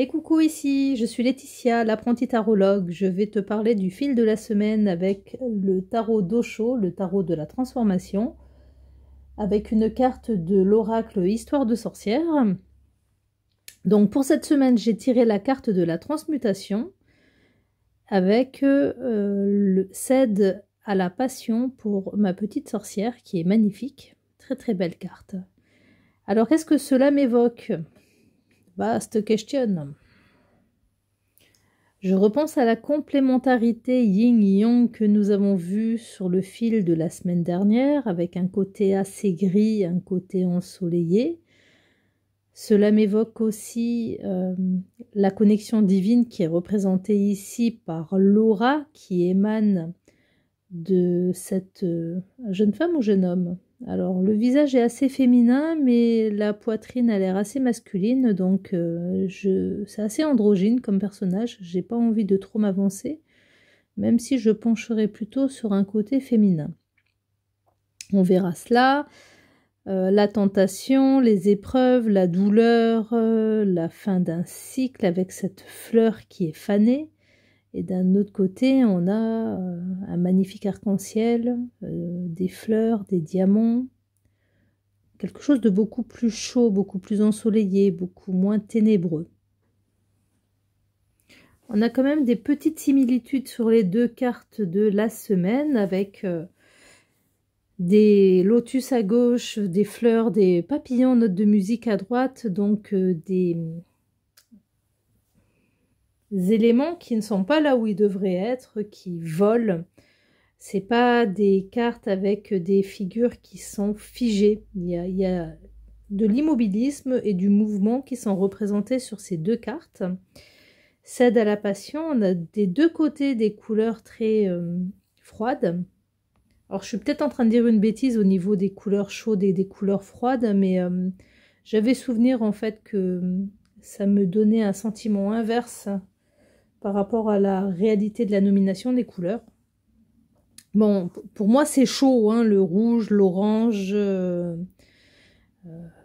Et coucou, ici, je suis Laetitia, l'apprentie tarologue. Je vais te parler du fil de la semaine avec le tarot d'Osho, le tarot de la transformation, avec une carte de l'oracle Histoire de sorcière. Donc pour cette semaine, j'ai tiré la carte de la transmutation avec le cède à la passion pour ma petite sorcière qui est magnifique. Très très belle carte. Alors qu'est-ce que cela m'évoque? Vaste question. Je repense à la complémentarité yin-yang que nous avons vue sur le fil de la semaine dernière, avec un côté assez gris, un côté ensoleillé. Cela m'évoque aussi la connexion divine qui est représentée ici par l'aura qui émane de cette jeune femme ou jeune homme. Alors, le visage est assez féminin, mais la poitrine a l'air assez masculine, donc c'est assez androgyne comme personnage. J'ai pas envie de trop m'avancer, même si je pencherai plutôt sur un côté féminin. On verra cela. La tentation, les épreuves, la douleur, la fin d'un cycle avec cette fleur qui est fanée. Et d'un autre côté, on a un magnifique arc-en-ciel, des fleurs, des diamants, quelque chose de beaucoup plus chaud, beaucoup plus ensoleillé, beaucoup moins ténébreux. On a quand même des petites similitudes sur les deux cartes de la semaine avec des lotus à gauche, des fleurs, des papillons, notes de musique à droite, donc des éléments qui ne sont pas là où ils devraient être, qui volent. C'est pas des cartes avec des figures qui sont figées. Il y a de l'immobilisme et du mouvement qui sont représentés sur ces deux cartes. Cède à la passion, on a des deux côtés des couleurs très froides. Alors je suis peut-être en train de dire une bêtise au niveau des couleurs chaudes et des couleurs froides, mais j'avais souvenir en fait que ça me donnait un sentiment inverse par rapport à la réalité de la nomination des couleurs. Bon, pour moi c'est chaud, hein, le rouge, l'orange,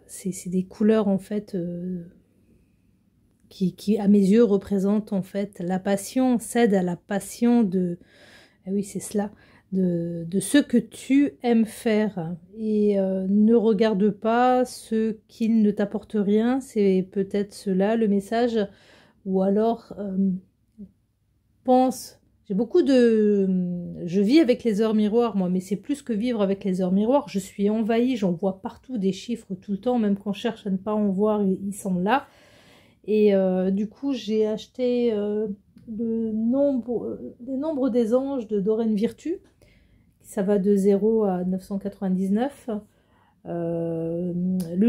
c'est des couleurs en fait qui à mes yeux représentent en fait la passion, cède à la passion de, ah oui c'est cela, de ce que tu aimes faire et ne regarde pas ce qui ne t'apporte rien, c'est peut-être cela le message, ou alors pense, j'ai beaucoup je vis avec les heures miroirs moi, mais c'est plus que vivre avec les heures miroirs, je suis envahie, j'en vois partout des chiffres tout le temps, même quand je cherche à ne pas en voir, ils sont là, et du coup j'ai acheté les nombres des anges de Doreen Virtue. Ça va de 0 à 999. Le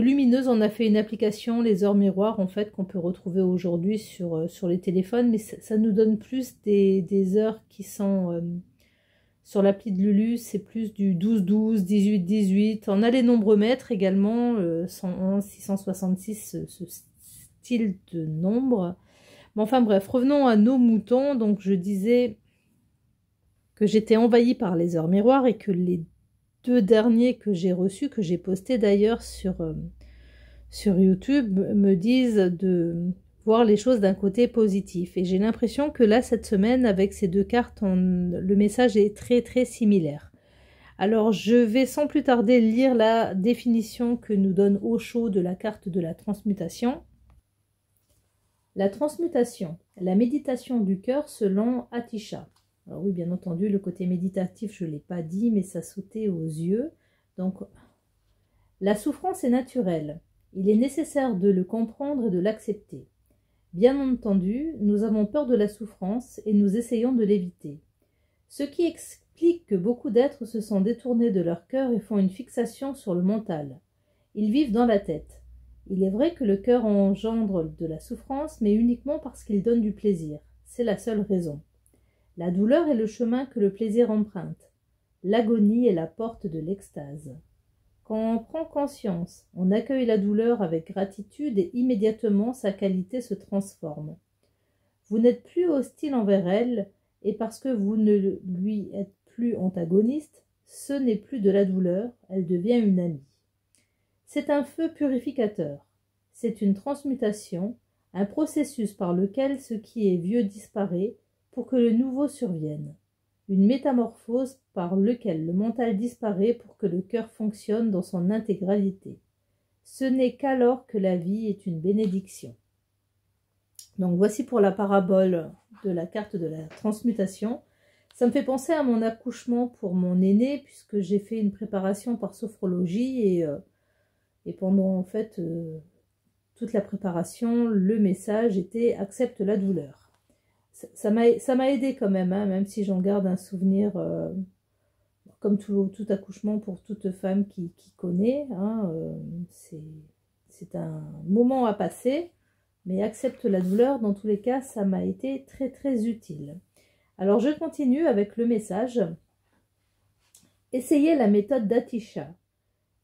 Lumineuse en a fait une application, les heures miroirs, en fait, qu'on peut retrouver aujourd'hui sur les téléphones, mais ça nous donne plus des heures qui sont sur l'appli de Lulu, c'est plus du 12-12, 18-18. On a les nombres maîtres également, 111, 666, ce style de nombre. Bon, enfin bref, revenons à nos moutons. Donc je disais que j'étais envahie par les heures miroirs et que les deux derniers que j'ai reçus, que j'ai postés d'ailleurs sur YouTube, me disent de voir les choses d'un côté positif. Et j'ai l'impression que là, cette semaine, avec ces deux cartes, le message est très très similaire. Alors, je vais sans plus tarder lire la définition que nous donne Osho de la carte de la transmutation. La transmutation, la méditation du cœur selon Atisha. Alors oui, bien entendu, le côté méditatif, je ne l'ai pas dit, mais ça sautait aux yeux. Donc, la souffrance est naturelle. Il est nécessaire de le comprendre et de l'accepter. Bien entendu, nous avons peur de la souffrance et nous essayons de l'éviter. Ce qui explique que beaucoup d'êtres se sont détournés de leur cœur et font une fixation sur le mental. Ils vivent dans la tête. Il est vrai que le cœur engendre de la souffrance, mais uniquement parce qu'il donne du plaisir. C'est la seule raison. La douleur est le chemin que le plaisir emprunte. L'agonie est la porte de l'extase. Quand on prend conscience, on accueille la douleur avec gratitude et immédiatement sa qualité se transforme. Vous n'êtes plus hostile envers elle, et parce que vous ne lui êtes plus antagoniste, ce n'est plus de la douleur, elle devient une amie. C'est un feu purificateur. C'est une transmutation, un processus par lequel ce qui est vieux disparaît pour que le nouveau survienne, une métamorphose par lequel le mental disparaît pour que le cœur fonctionne dans son intégralité. Ce n'est qu'alors que la vie est une bénédiction. Donc voici pour la parabole de la carte de la transmutation. Ça me fait penser à mon accouchement pour mon aîné, puisque j'ai fait une préparation par sophrologie et pendant en fait toute la préparation, le message était « accepte la douleur ». Ça m'a aidé quand même, hein, même si j'en garde un souvenir, comme tout accouchement pour toute femme qui connaît. Hein, c'est un moment à passer, mais accepte la douleur, dans tous les cas, ça m'a été très très utile. Alors je continue avec le message. Essayez la méthode d'Atisha.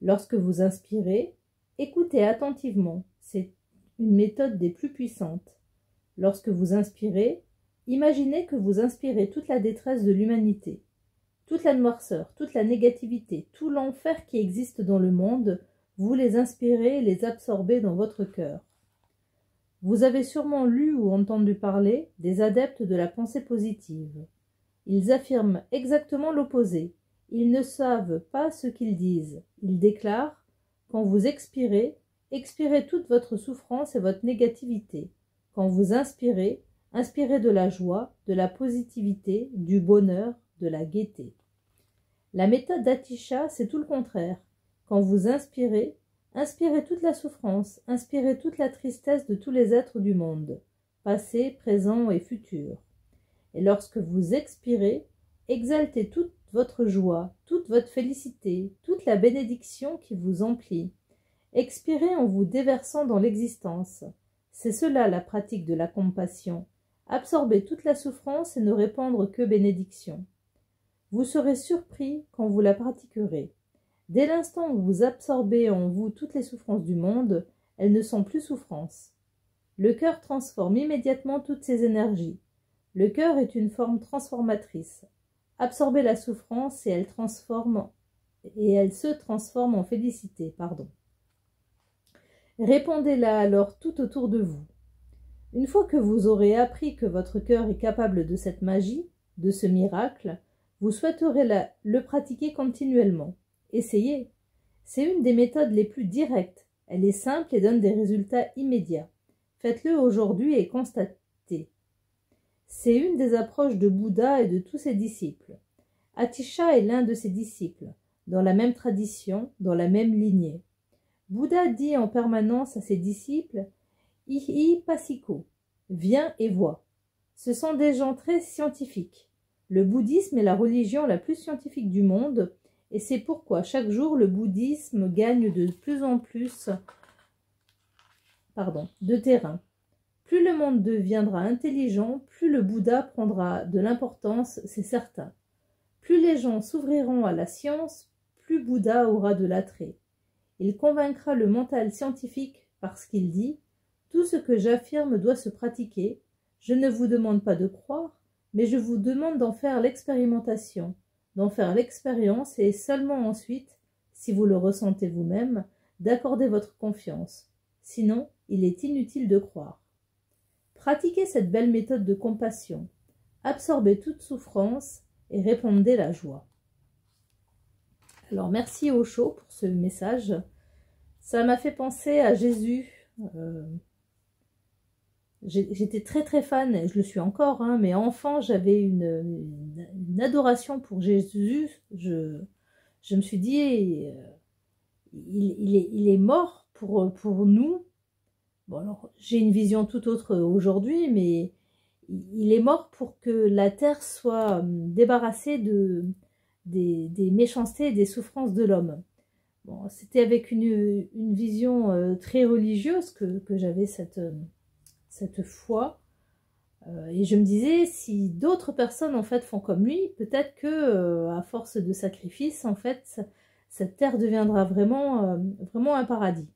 Lorsque vous inspirez, écoutez attentivement. C'est une méthode des plus puissantes. Lorsque vous inspirez, imaginez que vous inspirez toute la détresse de l'humanité, toute la noirceur, toute la négativité, tout l'enfer qui existe dans le monde, vous les inspirez et les absorbez dans votre cœur. Vous avez sûrement lu ou entendu parler des adeptes de la pensée positive. Ils affirment exactement l'opposé. Ils ne savent pas ce qu'ils disent. Ils déclarent « Quand vous expirez, expirez toute votre souffrance et votre négativité. Quand vous inspirez, inspirez de la joie, de la positivité, du bonheur, de la gaieté. » La méthode d'Atisha, c'est tout le contraire. Quand vous inspirez, inspirez toute la souffrance, inspirez toute la tristesse de tous les êtres du monde, passé, présent et futur. Et lorsque vous expirez, exaltez toute votre joie, toute votre félicité, toute la bénédiction qui vous emplit. Expirez en vous déversant dans l'existence. C'est cela la pratique de la compassion. Absorber toute la souffrance et ne répandre que bénédiction. Vous serez surpris quand vous la pratiquerez. Dès l'instant où vous absorbez en vous toutes les souffrances du monde, elles ne sont plus souffrances. Le cœur transforme immédiatement toutes ces énergies. Le cœur est une forme transformatrice. Absorbez la souffrance et elle se transforme en félicité. Répandez-la alors tout autour de vous. Une fois que vous aurez appris que votre cœur est capable de cette magie, de ce miracle, vous souhaiterez le pratiquer continuellement. Essayez. C'est une des méthodes les plus directes. Elle est simple et donne des résultats immédiats. Faites-le aujourd'hui et constatez. C'est une des approches de Bouddha et de tous ses disciples. Atisha est l'un de ses disciples, dans la même tradition, dans la même lignée. Bouddha dit en permanence à ses disciples « Ihi Pasiko » viens et vois. Ce sont des gens très scientifiques. Le bouddhisme est la religion la plus scientifique du monde, et c'est pourquoi chaque jour le bouddhisme gagne de plus en plus de terrain. Plus le monde deviendra intelligent, plus le Bouddha prendra de l'importance, c'est certain. Plus les gens s'ouvriront à la science, plus Bouddha aura de l'attrait. Il convaincra le mental scientifique parce qu'il dit « Tout ce que j'affirme doit se pratiquer. Je ne vous demande pas de croire, mais je vous demande d'en faire l'expérimentation, d'en faire l'expérience et seulement ensuite, si vous le ressentez vous-même, d'accorder votre confiance. Sinon, il est inutile de croire. » Pratiquez cette belle méthode de compassion. Absorbez toute souffrance et répandez la joie. Alors, merci Osho pour ce message. Ça m'a fait penser à Jésus. J'étais très très fan, et je le suis encore, hein, mais enfant, j'avais une adoration pour Jésus. Je me suis dit, il est mort pour nous. Bon, alors, j'ai une vision tout autre aujourd'hui, mais il est mort pour que la terre soit débarrassée des méchancetés et des souffrances de l'homme. Bon, c'était avec une vision très religieuse que j'avais cette foi. Et je me disais, si d'autres personnes en fait font comme lui, peut-être que à force de sacrifices, en fait, cette terre deviendra vraiment un paradis.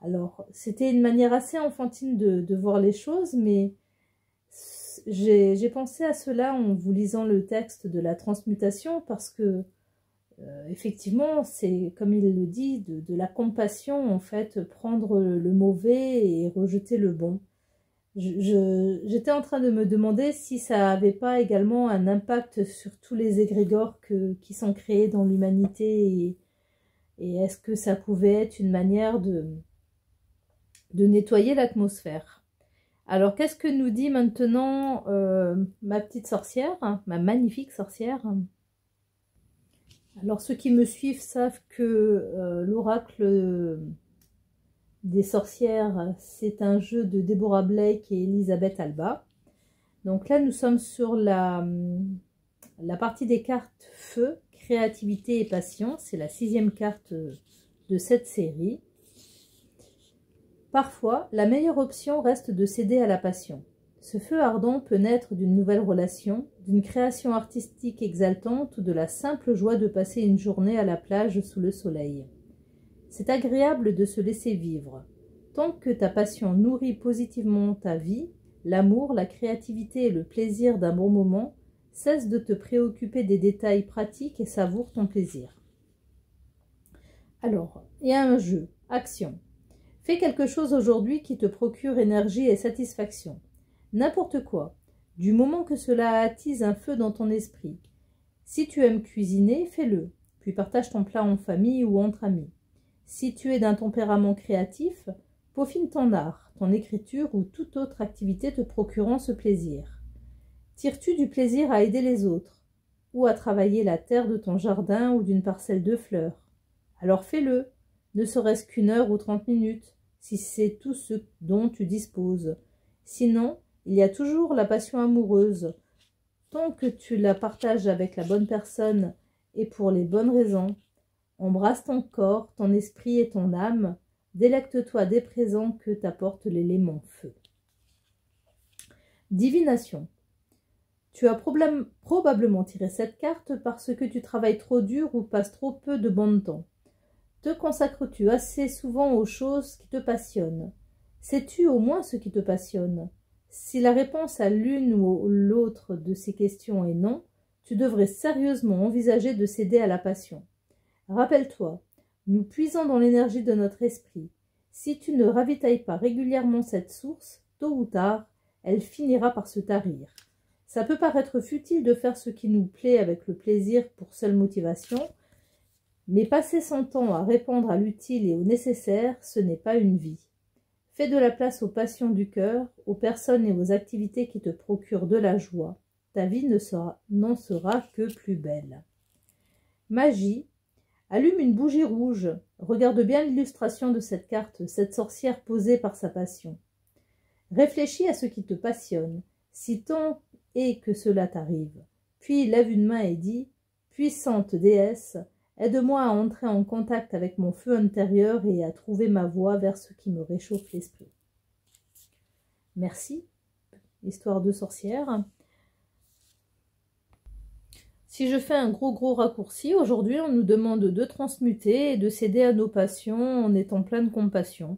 Alors, c'était une manière assez enfantine de voir les choses, mais j'ai pensé à cela en vous lisant le texte de la transmutation, parce que, effectivement, c'est, comme il le dit, de la compassion, en fait, prendre le mauvais et rejeter le bon. J'étais en train de me demander si ça n'avait pas également un impact sur tous les égrégores qui sont créés dans l'humanité et est-ce que ça pouvait être une manière de nettoyer l'atmosphère. Alors, qu'est-ce que nous dit maintenant ma petite sorcière, ma magnifique sorcière? Alors, ceux qui me suivent savent que l'oracle des sorcières, c'est un jeu de Deborah Blake et Elisabeth Alba. Donc là, nous sommes sur la partie des cartes feu, créativité et passion. C'est la 6e carte de cette série. Parfois, la meilleure option reste de céder à la passion. Ce feu ardent peut naître d'une nouvelle relation, d'une création artistique exaltante ou de la simple joie de passer une journée à la plage sous le soleil. C'est agréable de se laisser vivre. Tant que ta passion nourrit positivement ta vie, l'amour, la créativité et le plaisir d'un bon moment, cesse de te préoccuper des détails pratiques et savoure ton plaisir. Alors, il y a un jeu, action. Fais quelque chose aujourd'hui qui te procure énergie et satisfaction. N'importe quoi, du moment que cela attise un feu dans ton esprit. Si tu aimes cuisiner, fais-le, puis partage ton plat en famille ou entre amis. Si tu es d'un tempérament créatif, peaufine ton art, ton écriture ou toute autre activité te procurant ce plaisir. Tires-tu du plaisir à aider les autres, ou à travailler la terre de ton jardin ou d'une parcelle de fleurs? Alors fais-le, ne serait-ce qu'1 heure ou 30 minutes, si c'est tout ce dont tu disposes. Sinon, il y a toujours la passion amoureuse. Tant que tu la partages avec la bonne personne et pour les bonnes raisons, embrasse ton corps, ton esprit et ton âme, délecte-toi des présents que t'apporte l'élément feu. Divination. Tu as probablement tiré cette carte parce que tu travailles trop dur ou passes trop peu de bon temps. Te consacres-tu assez souvent aux choses qui te passionnent? Sais-tu au moins ce qui te passionne? Si la réponse à l'une ou l'autre de ces questions est non, tu devrais sérieusement envisager de céder à la passion. Rappelle-toi, nous puisons dans l'énergie de notre esprit. Si tu ne ravitailles pas régulièrement cette source, tôt ou tard, elle finira par se tarir. Ça peut paraître futile de faire ce qui nous plaît avec le plaisir pour seule motivation, mais passer son temps à répondre à l'utile et au nécessaire, ce n'est pas une vie. Fais de la place aux passions du cœur, aux personnes et aux activités qui te procurent de la joie. Ta vie n'en sera que plus belle. Magie. Allume une bougie rouge. Regarde bien l'illustration de cette carte, cette sorcière posée par sa passion. Réfléchis à ce qui te passionne, si tant est que cela t'arrive. Puis lève une main et dis « Puissante déesse, aide-moi à entrer en contact avec mon feu intérieur et à trouver ma voie vers ce qui me réchauffe l'esprit. » Merci, histoire de sorcière. Si je fais un gros raccourci, aujourd'hui on nous demande de transmuter et de céder à nos passions en étant plein de compassion.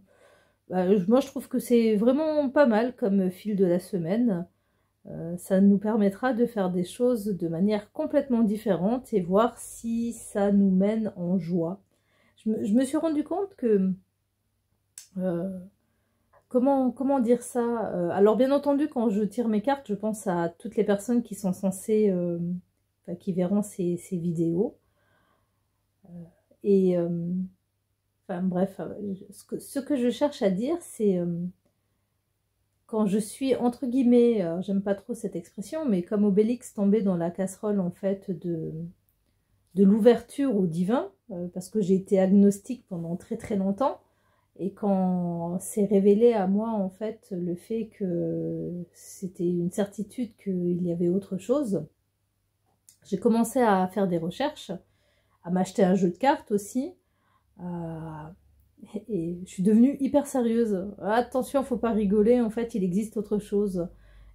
Moi je trouve que c'est vraiment pas mal comme fil de la semaine. Ça nous permettra de faire des choses de manière complètement différente et voir si ça nous mène en joie. Je me suis rendu compte que... comment dire ça, alors bien entendu quand je tire mes cartes, je pense à toutes les personnes qui sont censées... qui verront ces vidéos. Enfin bref, ce que je cherche à dire, c'est quand je suis, entre guillemets, j'aime pas trop cette expression, mais comme Obélix tombé dans la casserole, en fait, de l'ouverture au divin, parce que j'ai été agnostique pendant très longtemps, et quand s'est révélé à moi, en fait, le fait que c'était une certitude qu'il y avait autre chose, j'ai commencé à faire des recherches, à m'acheter un jeu de cartes aussi, et je suis devenue hyper sérieuse. Attention, faut pas rigoler, en fait, il existe autre chose.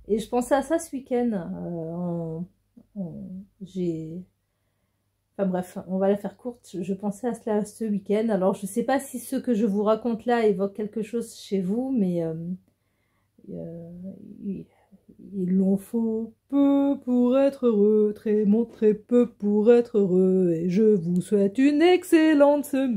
Et je pensais à ça ce week-end. Enfin bref, on va la faire courte. Je pensais à cela ce week-end. Alors, je sais pas si ce que je vous raconte là évoque quelque chose chez vous, mais il en faut peu pour être heureux, très peu pour être heureux, et je vous souhaite une excellente semaine.